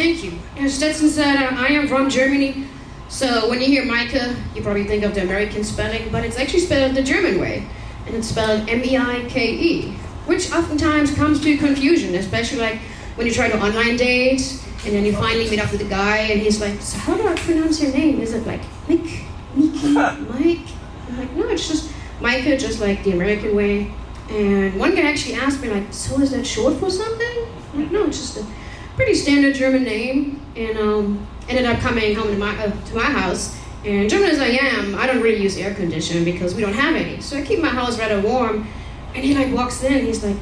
thank you. And Stetson said, I am from Germany. So when you hear Meike, you probably think of the American spelling, but it's actually spelled the German way. And it's spelled M-E-I-K-E, which oftentimes comes to confusion, especially like when you try to online date, and then you finally meet up with a guy, and he's like, so how do I pronounce your name? Is it like Meike? Mike? I'm like, no, it's just Meike, just like the American way. And one guy actually asked me, like, so is that short for something? I'm like, no, it's just a pretty standard German name. And ended up coming home to my house. And German as I am, I don't really use air conditioning because we don't have any. So I keep my house rather warm. And he like walks in, he's like,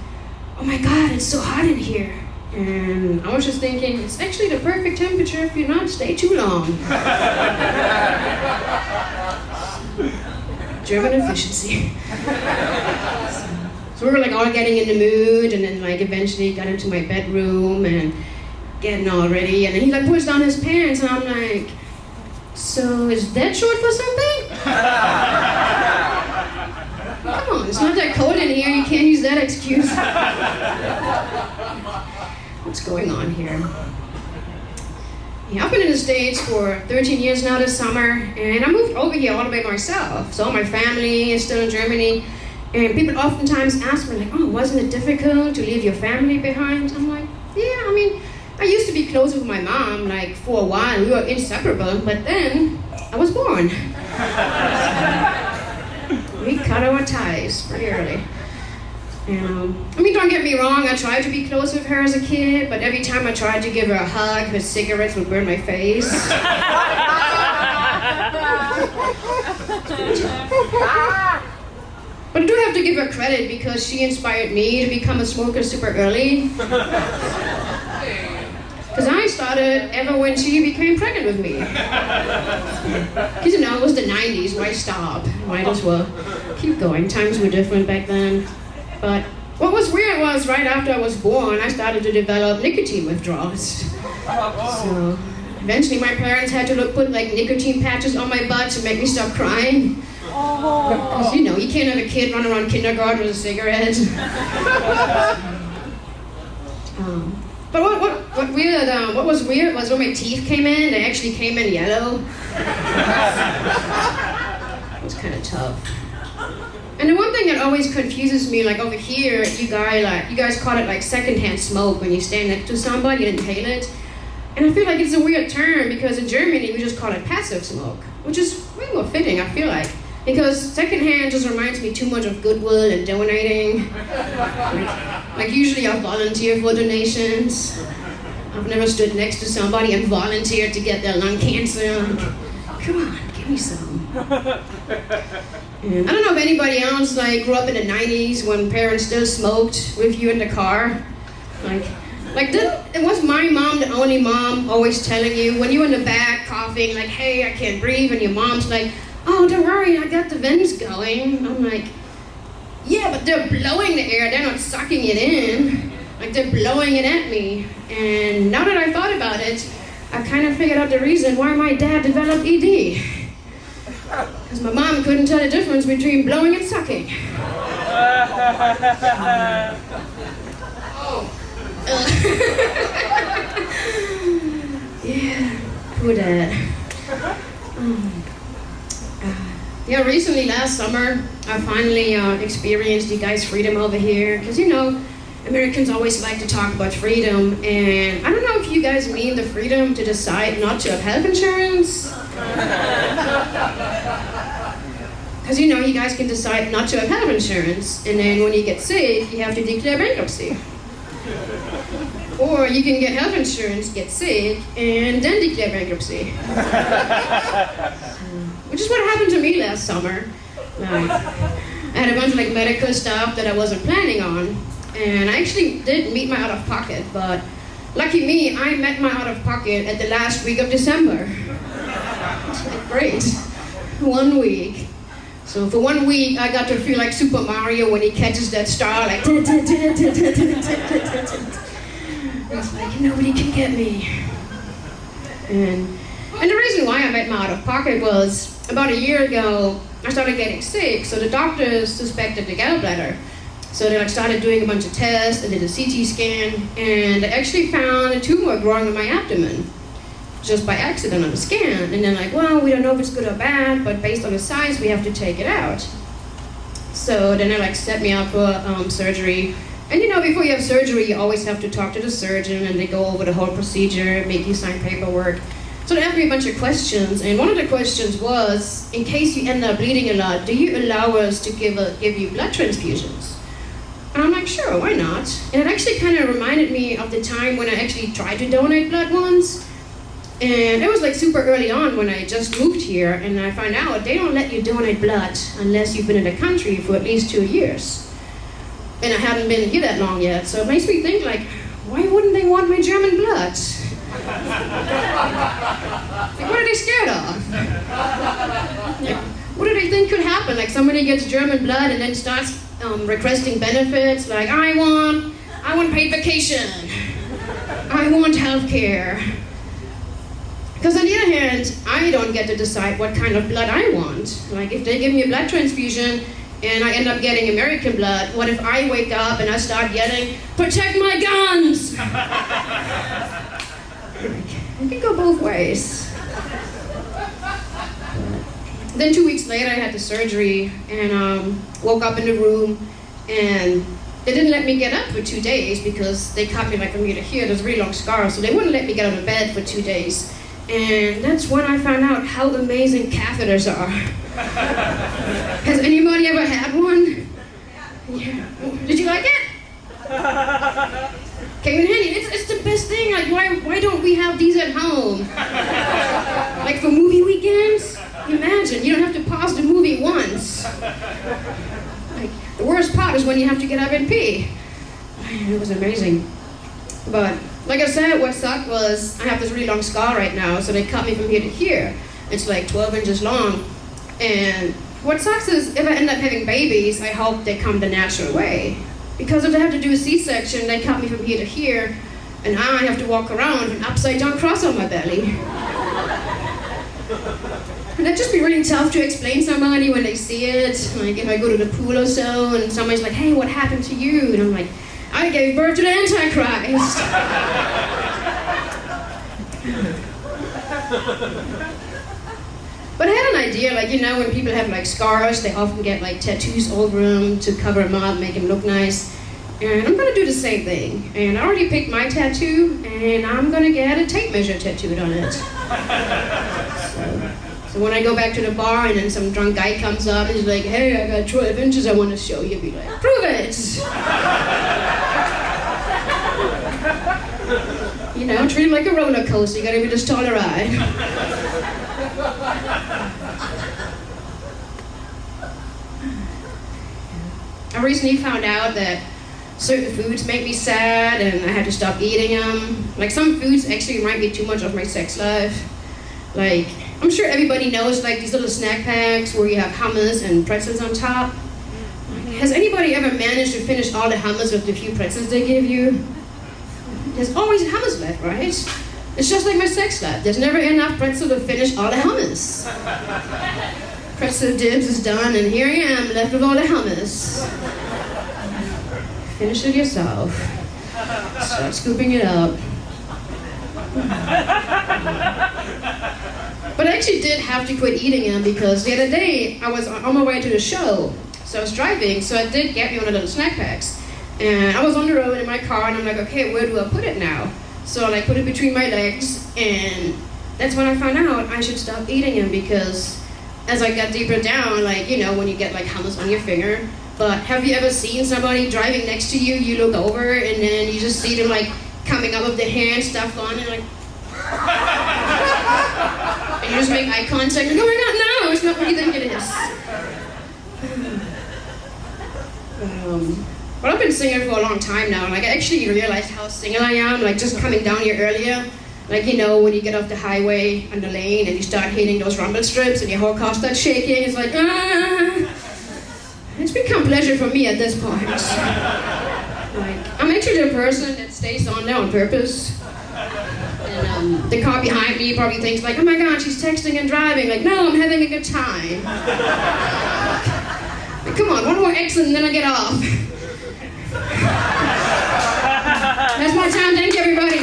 oh my God, it's so hot in here. And I was just thinking, it's actually the perfect temperature if you not stay too long. German efficiency. So we were like all getting in the mood, and then like eventually got into my bedroom and getting all ready, and then he like pulls down his pants, and I'm like, so is that short for something? Come on, it's not that cold in here, you can't use that excuse. What's going on here? Yeah, I've been in the States for 13 years now this summer, and I moved over here all the way myself. So all my family is still in Germany, and people oftentimes ask me like, oh, wasn't it difficult to leave your family behind? I'm like, yeah, I mean, I used to be close with my mom, like for a while, we were inseparable, but then I was born. We cut our ties pretty early. I mean, don't get me wrong, I tried to be close with her as a kid, but every time I tried to give her a hug, her cigarettes would burn my face. But I do have to give her credit because she inspired me to become a smoker super early. Because I started ever when she became pregnant with me. Because you know, it was the 90s, why stop? Might as well keep going. Times were different back then. But what was weird was right after I was born, I started to develop nicotine withdrawals. So eventually my parents had to put like nicotine patches on my butt to make me stop crying. Because you know, you can't have a kid run around kindergarten with a cigarette. But what was weird was when my teeth came in, they actually came in yellow. It was kind of tough. And the one thing that always confuses me, like over here, you guys call it like secondhand smoke when you stand next to somebody and inhale it. And I feel like it's a weird term because in Germany we just call it passive smoke, which is way more fitting, I feel like. Because secondhand just reminds me too much of goodwill and donating. Like usually I volunteer for donations. I've never stood next to somebody and volunteered to get their lung cancer. Like, come on, give me some. And I don't know if anybody else like grew up in the 90s when parents still smoked with you in the car. Was my mom the only mom always telling you when you're in the back coughing like, hey, I can't breathe, and your mom's like, oh, don't worry, I got the vents going. I'm like, yeah, but they're blowing the air, they're not sucking it in. Like they're blowing it at me. And now that I thought about it, I kind of figured out the reason why my dad developed ED. Because my mom couldn't tell the difference between blowing and sucking. Yeah, poor dad. Yeah, recently last summer, I finally experienced you guys' freedom over here. Because you know, Americans always like to talk about freedom, and I don't know if you guys mean the freedom to decide not to have health insurance. Because you know, you guys can decide not to have health insurance, and then when you get sick, you have to declare bankruptcy. Or you can get health insurance, get sick, and then declare bankruptcy. Which is what happened to me last summer. Like, I had a bunch of like medical stuff that I wasn't planning on, and I actually did meet my out-of-pocket, but lucky me, I met my out-of-pocket at the last week of December. It's like, great, 1 week. So for 1 week, I got to feel like Super Mario when he catches that star, like, it's like, nobody can get me. And the reason why I met my out-of-pocket was about a year ago, I started getting sick, so the doctors suspected the gallbladder. So they like started doing a bunch of tests, and did a CT scan, and they actually found a tumor growing in my abdomen, just by accident on the scan. And then like, well, we don't know if it's good or bad, but based on the size, we have to take it out. So then they like set me up for surgery. And you know, before you have surgery, you always have to talk to the surgeon, and they go over the whole procedure, make you sign paperwork. So they asked me a bunch of questions, and one of the questions was, in case you end up bleeding a lot, do you allow us to give you blood transfusions? And I'm like, sure, why not? And it actually kind of reminded me of the time when I actually tried to donate blood once. And it was like super early on when I just moved here, and I found out they don't let you donate blood unless you've been in the country for at least 2 years. And I hadn't been here that long yet, so it makes me think like, why wouldn't they want my German blood? Like, what are they scared of? Like, what do they think could happen? Like somebody gets German blood and then starts requesting benefits, like I want paid vacation, I want health care. Because on the other hand, I don't get to decide what kind of blood I want. Like if they give me a blood transfusion and I end up getting American blood, what if I wake up and I start yelling, protect my guns? It can go both ways. Then 2 weeks later, I had the surgery and woke up in the room, and they didn't let me get up for 2 days because they cut me like from here to here. There's a really long scar, so they wouldn't let me get out of bed for 2 days. And that's when I found out how amazing catheters are. Has anybody ever had one? Yeah. Did you like it? Came in handy. It's the best thing. Like, why don't we have these at home? Like for movie weekends? Imagine, you don't have to pause the movie once. Like, the worst part is when you have to get up and pee. It was amazing. But like I said, what sucked was I have this really long scar right now, so they cut me from here to here. It's like 12 inches long. And what sucks is if I end up having babies, I hope they come the natural way. Because if they have to do a C-section, they cut me from here to here, and now I have to walk around with an upside-down cross on my belly. And that'd just be really tough to explain to somebody when they see it. Like if I go to the pool or so, and somebody's like, hey, what happened to you? And I'm like, I gave birth to the Antichrist. But I had an idea, like, you know, when people have like scars, they often get like tattoos over them to cover them up, make them look nice. And I'm gonna do the same thing. And I already picked my tattoo, and I'm gonna get a tape measure tattooed on it. So when I go back to the bar and then some drunk guy comes up and he's like, hey, I got 12 inches I want to show you, be like, prove it! You know, treat it like a roller coaster, you gotta be just tolerant. I recently found out that certain foods make me sad and I had to stop eating them. Like some foods actually remind me too much of my sex life. Like, I'm sure everybody knows like these little snack packs where you have hummus and pretzels on top. Has anybody ever managed to finish all the hummus with the few pretzels they give you? There's always hummus left, right? It's just like my sex life. There's never enough pretzel to finish all the hummus. Pretzel dibs is done, and here I am, left with all the hummus. Finish it yourself. Start scooping it up. But I actually did have to quit eating them because the other day I was on my way to the show. So I was driving, so I did get me one of those snack packs. And I was on the road in my car, and I'm like, okay, where do I put it now? So I like put it between my legs, and that's when I found out I should stop eating them because as I got deeper down, like, you know, when you get like hummus on your finger. But have you ever seen somebody driving next to you, you look over, and then you just see them like coming up with their hair and stuff on, and like, and you just make eye contact, and oh my God, no, it's not what you think it is. But I've been singing for a long time now, and like I actually realized how single I am, like just coming down here earlier. Like, you know, when you get off the highway on the lane and you start hitting those rumble strips and your whole car starts shaking, it's like, ah. It's become pleasure for me at this point. Like, I'm actually the person that stays on there on purpose. And the car behind me probably thinks like, oh my God, she's texting and driving. Like, no, I'm having a good time. Like, come on, one more exit and then I get off. That's my time. Thank you, everybody.